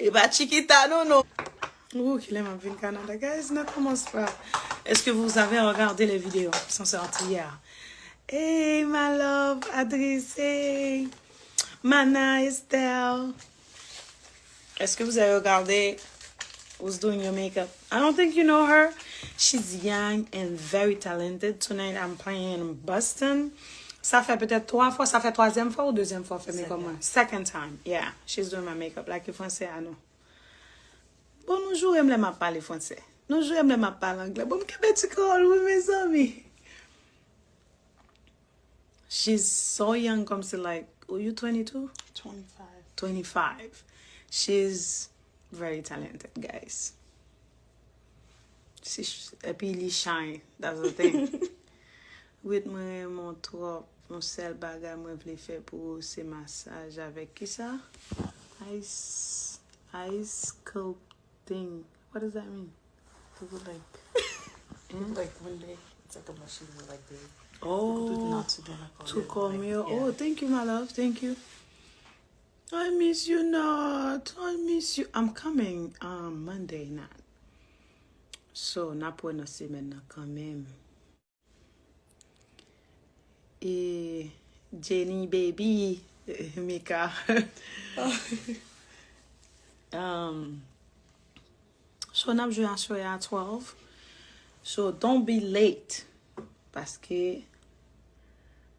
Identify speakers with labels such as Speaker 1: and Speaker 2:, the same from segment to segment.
Speaker 1: Et bah chiquita, non. Oh, qu'il aime en Canada, guys, ne commence pas. Est-ce que vous avez regardé les vidéos qui sont sorties hier? Hey, my love, Adrice, hey. Mana, Estelle. Est-ce que vous avez regardé who's doing your makeup? I don't think you know her. She's young and very talented. Tonight I'm playing in Boston. Ça fait peut-être 3 fois. Ça fait 3e fois ou 2e fois fait make-up moi? Second time. Yeah, she's doing my makeup like le français à nous. Bon, nous jouons les ma parler français. Nous jouons les ma parler anglais. Bon, qu'est-ce que tu call with mes amis? She's so young, comme c'est like, are you 22?
Speaker 2: 25.
Speaker 1: 25. She's very talented, guys. Et puis, il shine. That's the thing. With mon trop, mon seul bagage, moi, je faire pour ce massage avec qui ça? Ice sculpting. What does that mean?
Speaker 2: People like, like when they, it's like a machine like they.
Speaker 1: Oh, to come here. Yeah. Oh, thank you, my love. Thank you. I miss you not. I miss you. I'm coming Monday night. So, na pour une semaine quand même. Et Jenny baby, Mika. So n'a joué à 12. So don't be late. Parce que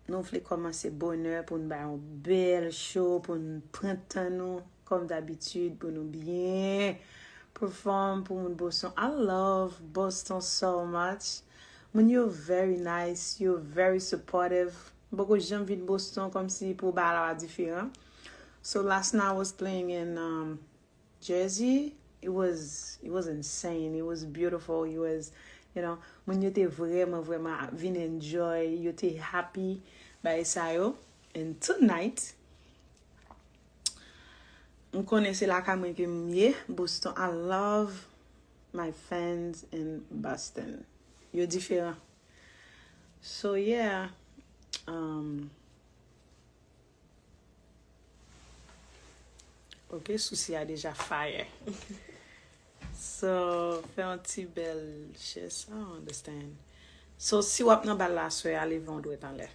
Speaker 1: nous voulons commencer bonheur pour nous faire un bel show, pour nous prendre nous comme d'habitude, pour nous bien perform pour nous Boston. I love Boston so much. When you're very nice, you're very supportive. Beaucoup de gens viennent Boston comme si pour bailler différent. So last night I was playing in Jersey. It was insane. It was beautiful. It was You know, moun yo te vraiment vin enjoy, yo te happy by sa yo. And tonight, m konen se la ka mwen ke mye, Boston. I love my fans in Boston. Yo diferent. So yeah, ok, souci a deja fire. So, fè an ti bel chest, I don't understand. So, si wap nan bal la aswè, ale vondou etan lè.